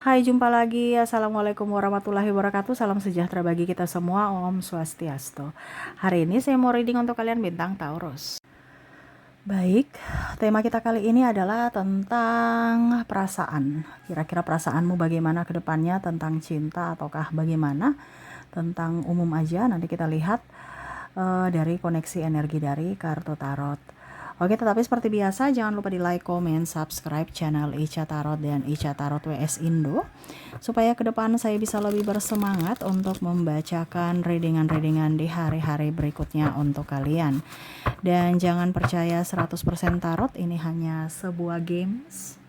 Hai, jumpa lagi. Assalamualaikum warahmatullahi wabarakatuh. Salam sejahtera bagi kita semua. Om Swastiastu. Hari ini saya mau reading untuk kalian bintang Taurus. Baik, tema kita kali ini adalah tentang perasaan. Kira-kira perasaanmu bagaimana ke depannya, tentang cinta ataukah bagaimana? Tentang umum aja, nanti kita lihat dari koneksi energi dari kartu tarot. Oke, tetapi seperti biasa jangan lupa di like, comment, subscribe channel Ica Tarot dan Ica Tarot WS Indo supaya ke depan saya bisa lebih bersemangat untuk membacakan readingan-readingan di hari-hari berikutnya untuk kalian. Dan jangan percaya 100% tarot, ini hanya sebuah games.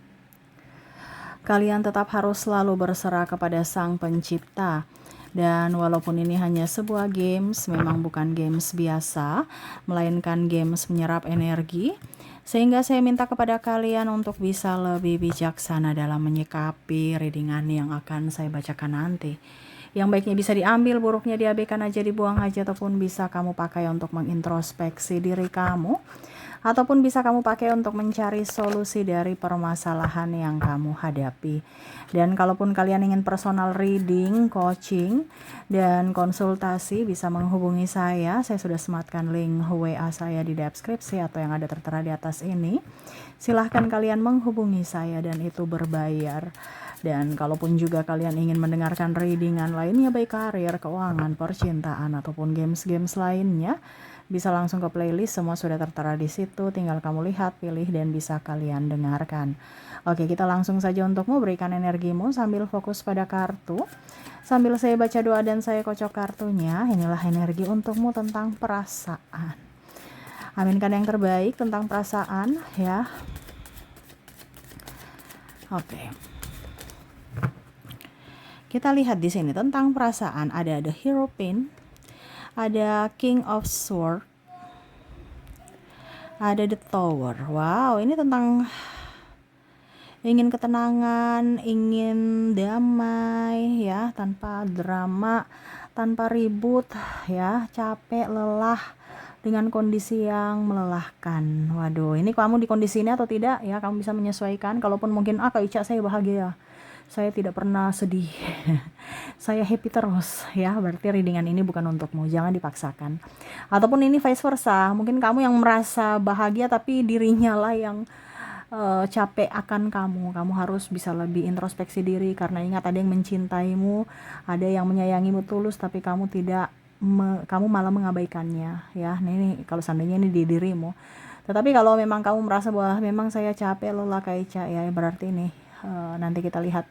Kalian tetap harus selalu berserah kepada Sang Pencipta. Dan walaupun ini hanya sebuah games, memang bukan games biasa, melainkan games menyerap energi, sehingga saya minta kepada kalian untuk bisa lebih bijaksana dalam menyikapi readingan yang akan saya bacakan nanti. Yang baiknya bisa diambil, buruknya diabaikan aja, dibuang aja, ataupun bisa kamu pakai untuk mengintrospeksi diri kamu, ataupun bisa kamu pakai untuk mencari solusi dari permasalahan yang kamu hadapi. Dan kalaupun kalian ingin personal reading, coaching, dan konsultasi, bisa menghubungi saya. Saya sudah sematkan link WA saya di deskripsi atau yang ada tertera di atas ini. Silahkan kalian menghubungi saya dan itu berbayar. Dan kalaupun juga kalian ingin mendengarkan readingan lainnya, baik karir, keuangan, percintaan, ataupun games-games lainnya, bisa langsung ke playlist, semua sudah tertera di situ, tinggal kamu lihat, pilih, dan bisa kalian dengarkan. Oke, kita langsung saja untuk memberikan energimu sambil fokus pada kartu. Sambil saya baca doa dan saya kocok kartunya, inilah energi untukmu tentang perasaan. Aminkan yang terbaik tentang perasaan ya. Oke. Kita lihat di sini tentang perasaan, ada The Hierophant, ada King of Swords, ada The Tower. Wow, ini tentang ingin ketenangan, ingin damai ya, tanpa drama, tanpa ribut ya, capek, lelah dengan kondisi yang melelahkan. Waduh, ini kamu di kondisi ini atau tidak ya, kamu bisa menyesuaikan. Kalaupun mungkin Kak Ica saya bahagia, saya tidak pernah sedih, saya happy terus ya, berarti readingan ini bukan untukmu, jangan dipaksakan. Ataupun ini vice versa, mungkin kamu yang merasa bahagia tapi dirinya lah yang capek akan kamu harus bisa lebih introspeksi diri, karena ingat ada yang mencintaimu, ada yang menyayangimu tulus, tapi kamu tidak kamu malah mengabaikannya ya. Ini kalau seandainya ini di dirimu. Tetapi kalau memang kamu merasa bahwa memang saya capek, lelah kayak ya, berarti ini nanti kita lihat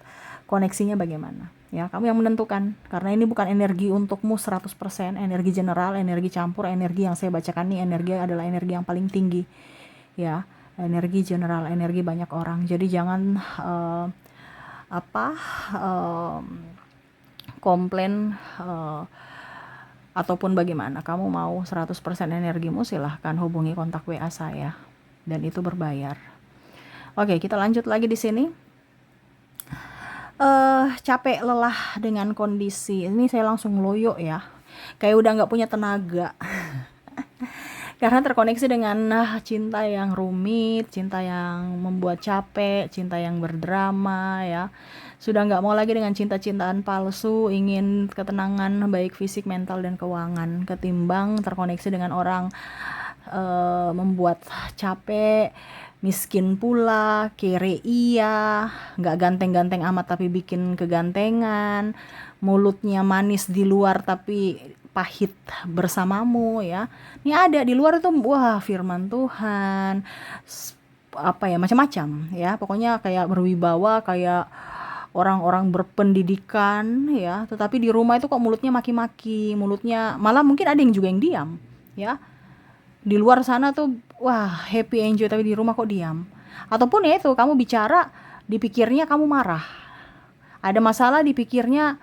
koneksinya bagaimana ya, kamu yang menentukan, karena ini bukan energi untukmu 100%, energi general, energi campur, energi yang saya bacakan ini energi adalah energi yang paling tinggi ya, energi general, energi banyak orang. Jadi jangan komplain ataupun bagaimana. Kamu mau 100% energimu, silahkan hubungi kontak WA saya dan itu berbayar. Oke, kita lanjut lagi di sini. Capek, lelah dengan kondisi ini, saya langsung loyo ya, kayak udah nggak punya tenaga karena terkoneksi dengan cinta yang rumit, cinta yang membuat capek, cinta yang berdrama ya. Sudah nggak mau lagi dengan cinta-cintaan palsu, ingin ketenangan baik fisik, mental, dan keuangan, ketimbang terkoneksi dengan orang membuat capek, miskin pula, kere iya, nggak ganteng-ganteng amat tapi bikin kegantengan, mulutnya manis di luar tapi pahit bersamamu ya. Ini ada di luar itu wah firman Tuhan, apa ya, macam-macam ya, pokoknya kayak berwibawa, kayak orang-orang berpendidikan ya, tetapi di rumah itu kok mulutnya maki-maki, mulutnya malah mungkin ada yang juga yang diam ya. Di luar sana tuh wah happy enjoy, tapi di rumah kok diam. Ataupun ya itu, kamu bicara dipikirnya kamu marah, ada masalah dipikirnya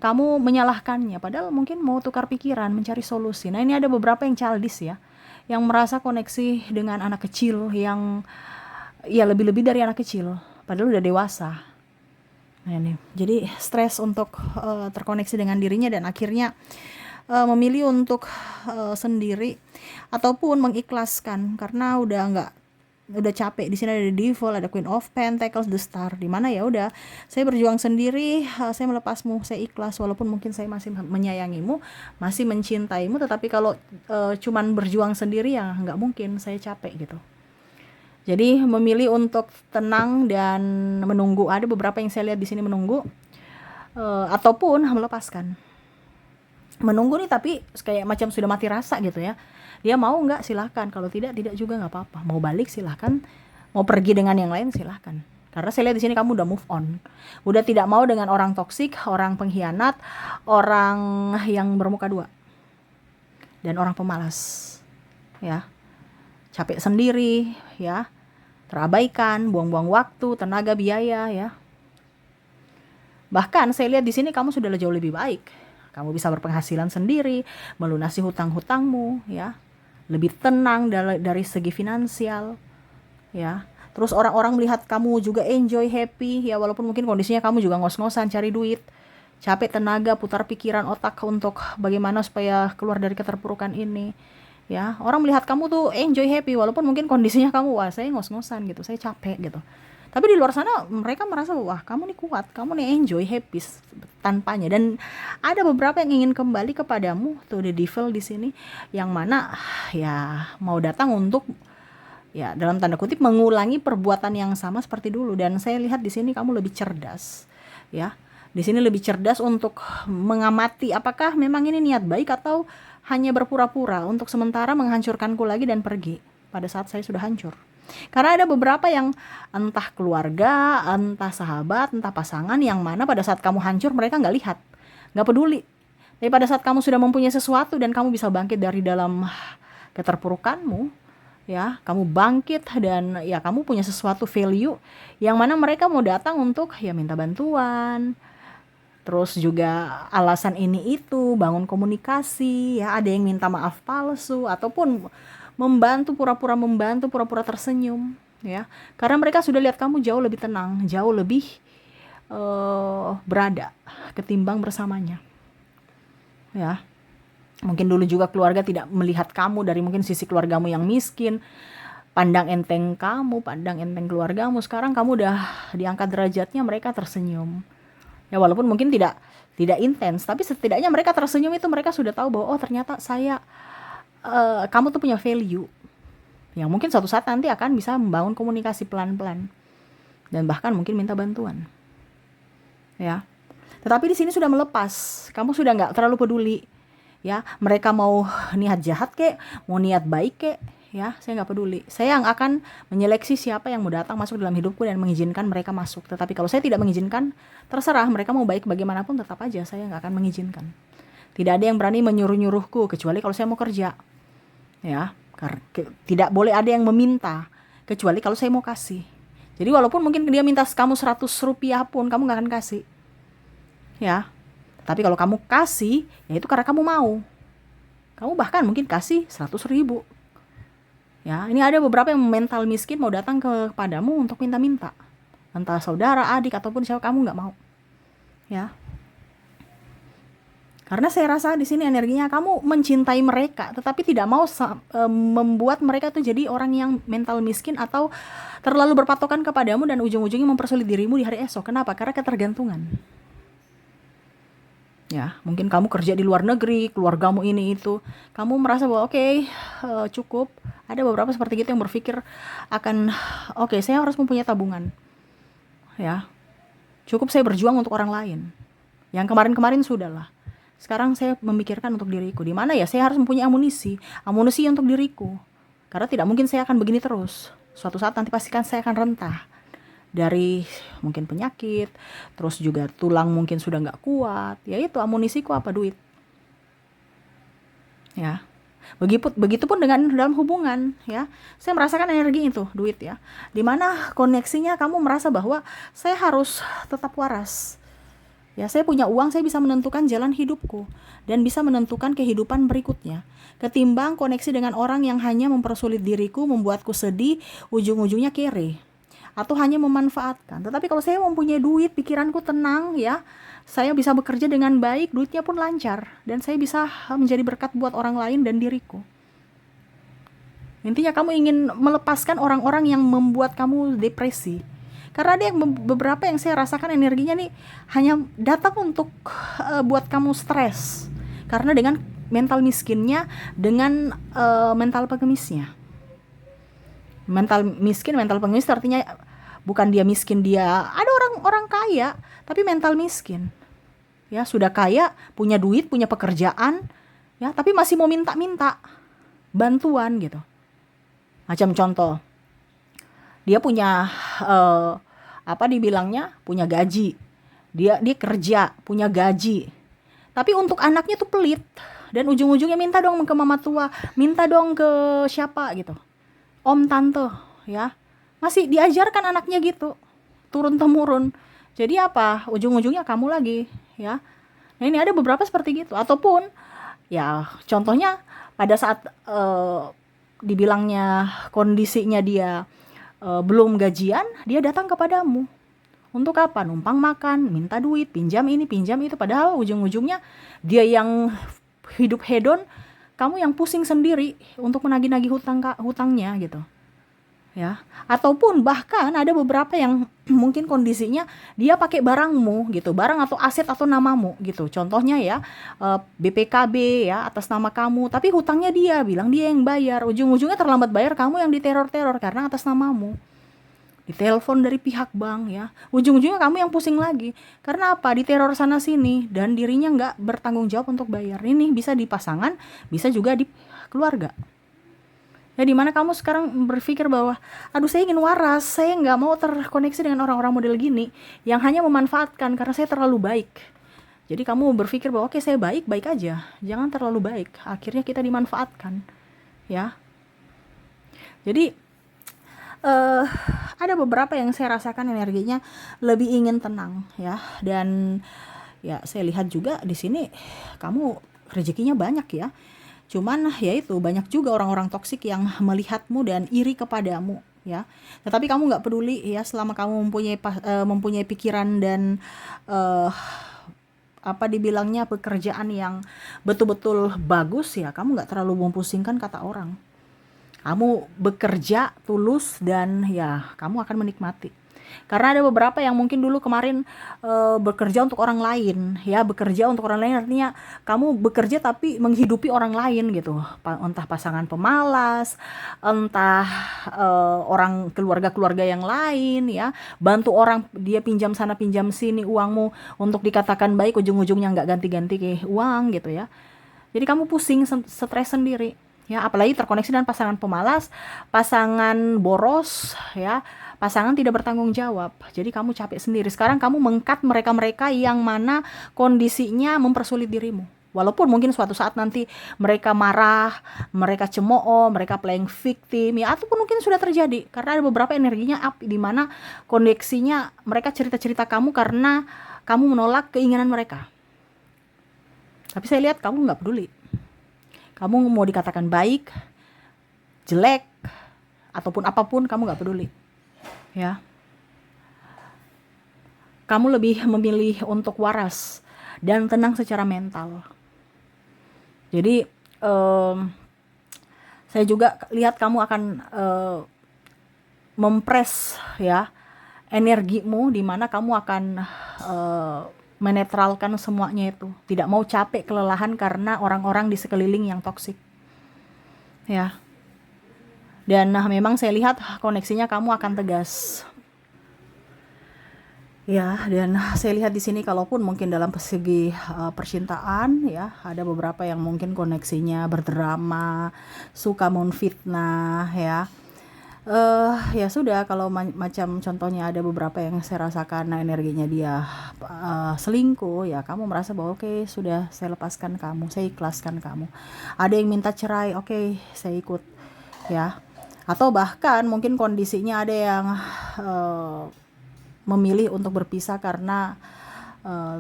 kamu menyalahkannya, padahal mungkin mau tukar pikiran, mencari solusi. Nah ini ada beberapa yang childish ya, yang merasa koneksi dengan anak kecil, yang ya lebih-lebih dari anak kecil padahal udah dewasa. Nah ini jadi stres untuk terkoneksi dengan dirinya, dan akhirnya memilih untuk sendiri ataupun mengikhlaskan karena udah udah capek. Di sini ada the devil, ada queen of pentacles, the star. Di mana ya udah, saya berjuang sendiri, saya melepasmu, saya ikhlas. Walaupun mungkin saya masih menyayangimu, masih mencintaimu, tetapi kalau cuman berjuang sendiri ya nggak mungkin, saya capek gitu. Jadi memilih untuk tenang dan menunggu. Ada beberapa yang saya lihat di sini menunggu, ataupun melepaskan. Menunggu nih tapi kayak macam sudah mati rasa gitu ya. Dia mau nggak silahkan, kalau tidak juga nggak apa-apa. Mau balik silahkan, mau pergi dengan yang lain silahkan. Karena saya lihat di sini kamu udah move on, udah tidak mau dengan orang toksik, orang pengkhianat, orang yang bermuka dua, dan orang pemalas, ya, capek sendiri, ya, terabaikan, buang-buang waktu, tenaga, biaya, ya. Bahkan saya lihat di sini kamu sudah jauh lebih baik. Kamu bisa berpenghasilan sendiri, melunasi hutang-hutangmu, ya. Lebih tenang dari segi finansial, ya. Terus orang-orang melihat kamu juga enjoy, happy, ya, walaupun mungkin kondisinya kamu juga ngos-ngosan cari duit, capek tenaga, putar pikiran otak untuk bagaimana supaya keluar dari keterpurukan ini, ya. Orang melihat kamu tuh enjoy, happy, walaupun mungkin kondisinya kamu, wah saya ngos-ngosan gitu, saya capek gitu. Tapi di luar sana mereka merasa wah kamu nih kuat, kamu nih enjoy, happy tanpanya. Dan ada beberapa yang ingin kembali kepadamu, tuh the devil di sini, yang mana ya mau datang untuk, ya, dalam tanda kutip mengulangi perbuatan yang sama seperti dulu. Dan saya lihat di sini kamu lebih cerdas, ya. Di sini lebih cerdas untuk mengamati apakah memang ini niat baik atau hanya berpura-pura untuk sementara menghancurkanku lagi dan pergi pada saat saya sudah hancur. Karena ada beberapa yang entah keluarga, entah sahabat, entah pasangan, yang mana pada saat kamu hancur mereka nggak lihat, nggak peduli. Tapi pada saat kamu sudah mempunyai sesuatu dan kamu bisa bangkit dari dalam keterpurukanmu, ya, kamu bangkit dan ya kamu punya sesuatu value yang mana mereka mau datang untuk ya minta bantuan. Terus juga alasan ini itu, bangun komunikasi, ya, ada yang minta maaf palsu ataupun membantu, pura-pura membantu, pura-pura tersenyum, ya. Karena mereka sudah lihat kamu jauh lebih tenang, jauh lebih berada ketimbang bersamanya, ya. Mungkin dulu juga keluarga tidak melihat kamu dari mungkin sisi keluargamu yang miskin, pandang enteng kamu, pandang enteng keluargamu. Sekarang kamu udah diangkat derajatnya, mereka tersenyum. Ya walaupun mungkin tidak intens, tapi setidaknya mereka tersenyum, itu mereka sudah tahu bahwa oh ternyata kamu tuh punya value yang mungkin suatu saat nanti akan bisa membangun komunikasi pelan-pelan dan bahkan mungkin minta bantuan, ya. Tetapi di sini sudah melepas, kamu sudah nggak terlalu peduli, ya. Mereka mau niat jahat kek, mau niat baik kek, ya, saya nggak peduli. Saya yang akan menyeleksi siapa yang mau datang masuk dalam hidupku dan mengizinkan mereka masuk. Tetapi kalau saya tidak mengizinkan, terserah mereka mau baik bagaimanapun, tetap aja saya nggak akan mengizinkan. Tidak ada yang berani menyuruh-nyuruhku kecuali kalau saya mau kerja, ya. Tidak boleh ada yang meminta kecuali kalau saya mau kasih. Jadi walaupun mungkin dia minta kamu 100 rupiah pun kamu gak akan kasih, ya. Tapi kalau kamu kasih, ya itu karena kamu mau. Kamu bahkan mungkin kasih 100.000, ya. Ini ada beberapa yang mental miskin mau datang kepadamu untuk minta-minta, entah saudara, adik, ataupun siapa, kamu gak mau, ya. Karena saya rasa di sini energinya kamu mencintai mereka, tetapi tidak mau membuat mereka tuh jadi orang yang mental miskin atau terlalu berpatokan kepadamu dan ujung-ujungnya mempersulit dirimu di hari esok. Kenapa? Karena ketergantungan. Ya, mungkin kamu kerja di luar negeri, keluargamu ini itu, kamu merasa bahwa oke, cukup. Ada beberapa seperti gitu yang berpikir akan oke, saya harus mempunyai tabungan, ya. Cukup saya berjuang untuk orang lain. Yang kemarin-kemarin sudahlah. Sekarang saya memikirkan untuk diriku. Di mana ya saya harus mempunyai amunisi untuk diriku. Karena tidak mungkin saya akan begini terus. Suatu saat nanti pastikan saya akan rentah dari mungkin penyakit, terus juga tulang mungkin sudah nggak kuat. Ya itu amunisiku apa? Duit. Ya. Begitupun dengan dalam hubungan, ya. Saya merasakan energi itu, duit, ya. Di mana koneksinya kamu merasa bahwa saya harus tetap waras. Ya, saya punya uang, saya bisa menentukan jalan hidupku dan bisa menentukan kehidupan berikutnya. Ketimbang koneksi dengan orang yang hanya mempersulit diriku, membuatku sedih, ujung-ujungnya kere atau hanya memanfaatkan. Tetapi kalau saya mempunyai duit, pikiranku tenang, ya. Saya bisa bekerja dengan baik, duitnya pun lancar dan saya bisa menjadi berkat buat orang lain dan diriku. Intinya kamu ingin melepaskan orang-orang yang membuat kamu depresi. Karena ada yang beberapa yang saya rasakan energinya nih hanya datang untuk buat kamu stres. Karena dengan mental miskinnya, dengan mental pengemisnya. Mental miskin, mental pengemis artinya bukan dia miskin, dia ada orang-orang kaya tapi mental miskin. Ya, sudah kaya, punya duit, punya pekerjaan, ya, tapi masih mau minta-minta bantuan gitu. Macam contoh, dia punya apa dibilangnya, punya gaji, dia kerja punya gaji, tapi untuk anaknya tuh pelit, dan ujung-ujungnya minta dong ke mama tua, minta dong ke siapa gitu, om tante, ya, masih diajarkan anaknya gitu, turun temurun. Jadi apa, ujung-ujungnya kamu lagi, ya. Nah, ini ada beberapa seperti gitu. Ataupun ya contohnya pada saat dibilangnya kondisinya dia belum gajian, dia datang kepadamu. Untuk apa? Numpang makan, minta duit, pinjam ini, pinjam itu. Padahal ujung-ujungnya dia yang hidup hedon, kamu yang pusing sendiri untuk menagih-nagih hutangnya gitu. Ya, ataupun bahkan ada beberapa yang mungkin kondisinya dia pakai barangmu gitu, barang atau aset atau namamu gitu. Contohnya ya, BPKB ya, atas nama kamu, tapi hutangnya dia bilang dia yang bayar. Ujung-ujungnya terlambat bayar, kamu yang diteror-teror karena atas namamu. Ditelepon dari pihak bank ya. Ujung-ujungnya kamu yang pusing lagi. Karena apa? Diteror sana sini dan dirinya nggak bertanggung jawab untuk bayar. Ini bisa di pasangan, bisa juga di keluarga. Ya, dimana kamu sekarang berpikir bahwa aduh, saya ingin waras, saya nggak mau terkoneksi dengan orang-orang model gini yang hanya memanfaatkan karena saya terlalu baik. Jadi kamu berpikir bahwa oke, saya baik aja, jangan terlalu baik, akhirnya kita dimanfaatkan, ya. Jadi ada beberapa yang saya rasakan energinya lebih ingin tenang, ya. Dan ya saya lihat juga di sini kamu rezekinya banyak ya. Cuman ya itu, banyak juga orang-orang toksik yang melihatmu dan iri kepadamu, ya. Tetapi kamu nggak peduli ya, selama kamu mempunyai pikiran dan apa dibilangnya, pekerjaan yang betul-betul bagus, ya kamu nggak terlalu memposingkan kata orang. Kamu bekerja tulus dan ya kamu akan menikmati. Karena ada beberapa yang mungkin dulu kemarin bekerja untuk orang lain, ya, bekerja untuk orang lain artinya kamu bekerja tapi menghidupi orang lain gitu, entah pasangan pemalas, entah orang keluarga yang lain, ya, bantu orang, dia pinjam sana pinjam sini uangmu untuk dikatakan baik, ujung-ujungnya nggak ganti-ganti ke uang gitu ya. Jadi kamu pusing, stres sendiri. Ya, apalagi terkoneksi dengan pasangan pemalas, pasangan boros, ya, pasangan tidak bertanggung jawab. Jadi kamu capek sendiri. Sekarang kamu mengkat mereka-mereka yang mana kondisinya mempersulit dirimu. Walaupun mungkin suatu saat nanti mereka marah, mereka cemooh, mereka playing victim, ya, ataupun mungkin sudah terjadi. Karena ada beberapa energinya up, di mana koneksinya mereka cerita-cerita kamu karena kamu menolak keinginan mereka. Tapi saya lihat kamu nggak peduli. Kamu mau dikatakan baik, jelek, ataupun apapun, kamu gak peduli, ya. Kamu lebih memilih untuk waras dan tenang secara mental. Jadi saya juga lihat kamu akan mempres ya energimu, di mana kamu akan menetralkan semuanya itu. Tidak mau capek, kelelahan karena orang-orang di sekeliling yang toksik. Ya. Dan memang saya lihat koneksinya kamu akan tegas. Ya, dan saya lihat di sini kalaupun mungkin dalam segi percintaan, ya, ada beberapa yang mungkin koneksinya berdrama, suka menfitnah, ya. Ya sudah, kalau macam contohnya ada beberapa yang saya rasakan energinya dia selingkuh, ya kamu merasa bahwa oke, sudah saya lepaskan kamu, saya ikhlaskan kamu. Ada yang minta cerai, oke, saya ikut, ya. Atau bahkan mungkin kondisinya ada yang memilih untuk berpisah karena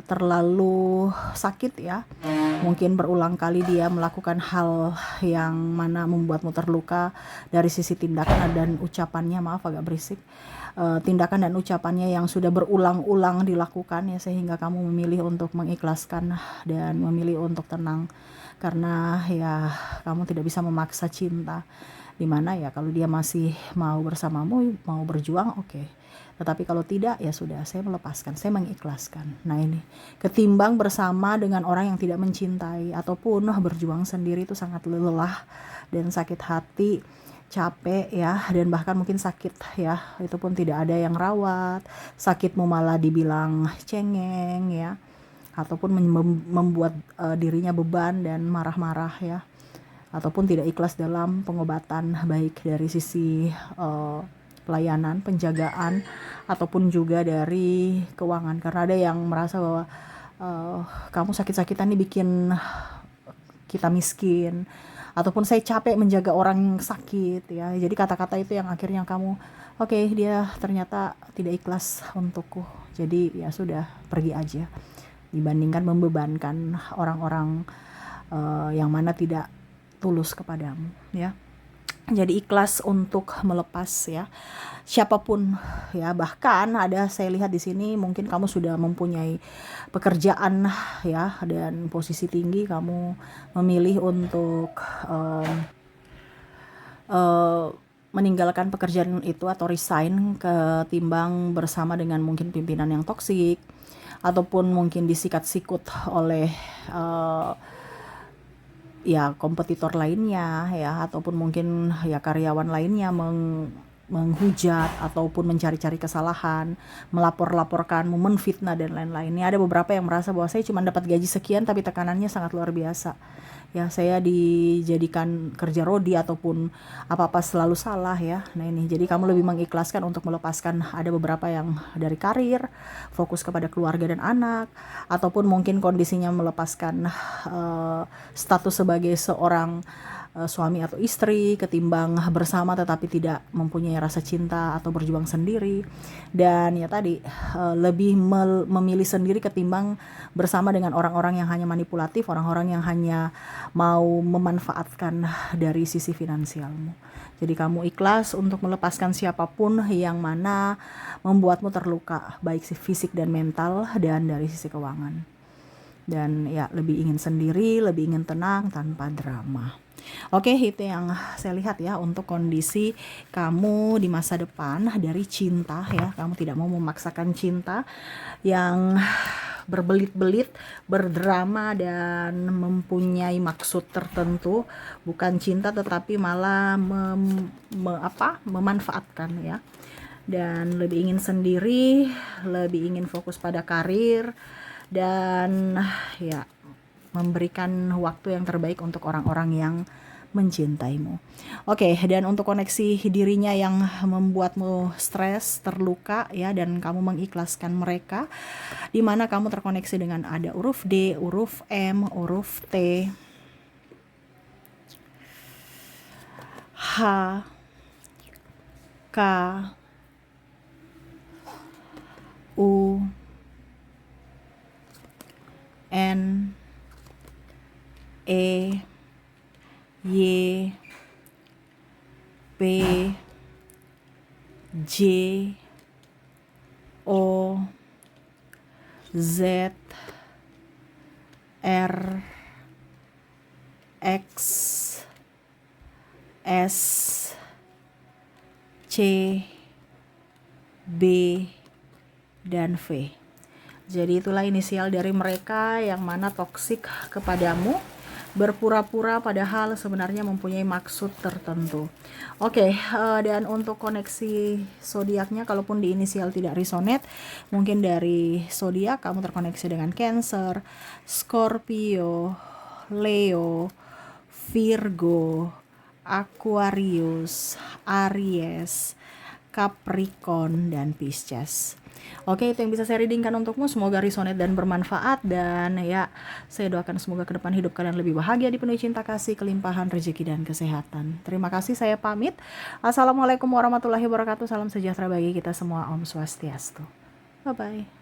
terlalu sakit, ya. Mungkin berulang kali dia melakukan hal yang mana membuatmu terluka dari sisi tindakan dan ucapannya, maaf agak berisik, tindakan dan ucapannya yang sudah berulang-ulang dilakukan, ya, sehingga kamu memilih untuk mengikhlaskan dan memilih untuk tenang karena ya kamu tidak bisa memaksa cinta. Dimana ya kalau dia masih mau bersamamu, mau berjuang, oke. Tetapi kalau tidak, ya sudah, saya melepaskan, saya mengikhlaskan. Nah ini, ketimbang bersama dengan orang yang tidak mencintai ataupun berjuang sendiri itu sangat lelah dan sakit hati, capek ya, dan bahkan mungkin sakit ya, itu pun tidak ada yang rawat, sakitmu malah dibilang cengeng ya, ataupun membuat dirinya beban dan marah-marah ya, ataupun tidak ikhlas dalam pengobatan, baik dari sisi pelayanan, penjagaan, ataupun juga dari keuangan. Karena ada yang merasa bahwa kamu sakit-sakitan nih bikin kita miskin, ataupun saya capek menjaga orang yang sakit ya. Jadi kata-kata itu yang akhirnya kamu, oke, dia ternyata tidak ikhlas untukku, jadi ya sudah, pergi aja, dibandingkan membebankan orang-orang yang mana tidak tulus kepadamu ya. Jadi ikhlas untuk melepas ya, siapapun ya. Bahkan ada, saya lihat di sini mungkin kamu sudah mempunyai pekerjaan ya, dan posisi tinggi, kamu memilih untuk meninggalkan pekerjaan itu atau resign, ketimbang bersama dengan mungkin pimpinan yang toksik, ataupun mungkin disikat-sikut oleh ya kompetitor lainnya ya, ataupun mungkin ya karyawan lainnya menghujat ataupun mencari-cari kesalahan, melapor-laporkanmu, menfitnah dan lain-lain. Ini ada beberapa yang merasa bahwa saya cuma dapat gaji sekian tapi tekanannya sangat luar biasa. Ya, saya dijadikan kerja rodi ataupun apa-apa selalu salah ya. Nah ini, jadi kamu lebih mengikhlaskan untuk melepaskan, ada beberapa yang dari karir, fokus kepada keluarga dan anak, ataupun mungkin kondisinya melepaskan status sebagai seorang suami atau istri, ketimbang bersama tetapi tidak mempunyai rasa cinta atau berjuang sendiri. Dan ya tadi, lebih memilih sendiri ketimbang bersama dengan orang-orang yang hanya manipulatif, orang-orang yang hanya mau memanfaatkan dari sisi finansialmu. Jadi kamu ikhlas untuk melepaskan siapapun yang mana membuatmu terluka, baik fisik dan mental, dan dari sisi keuangan. Dan ya, lebih ingin sendiri, lebih ingin tenang tanpa drama. Oke, itu yang saya lihat ya untuk kondisi kamu di masa depan dari cinta ya. Kamu tidak mau memaksakan cinta yang berbelit-belit, berdrama, dan mempunyai maksud tertentu, bukan cinta tetapi malah memanfaatkan ya. Dan lebih ingin sendiri, lebih ingin fokus pada karir, dan ya memberikan waktu yang terbaik untuk orang-orang yang mencintaimu. Oke, dan untuk koneksi dirinya yang membuatmu stres, terluka ya, dan kamu mengikhlaskan mereka, di mana kamu terkoneksi dengan ada huruf D, huruf M, huruf T, H, K, U, N, E, Y, P, J, O, Z, R, X, S, C, B, dan V. Jadi itulah inisial dari mereka yang mana toksik kepadamu, berpura-pura padahal sebenarnya mempunyai maksud tertentu. Oke, dan untuk koneksi zodiaknya, kalaupun di inisial tidak resonate, mungkin dari zodiak kamu terkoneksi dengan Cancer, Scorpio, Leo, Virgo, Aquarius, Aries, Capricorn, dan Pisces. Oke, itu yang bisa saya readingkan untukmu. Semoga resonate dan bermanfaat. Dan ya, saya doakan semoga ke depan hidup kalian lebih bahagia, dipenuhi cinta kasih, kelimpahan rezeki dan kesehatan. Terima kasih, saya pamit. Assalamualaikum warahmatullahi wabarakatuh. Salam sejahtera bagi kita semua. Om Swastiastu. Bye-bye.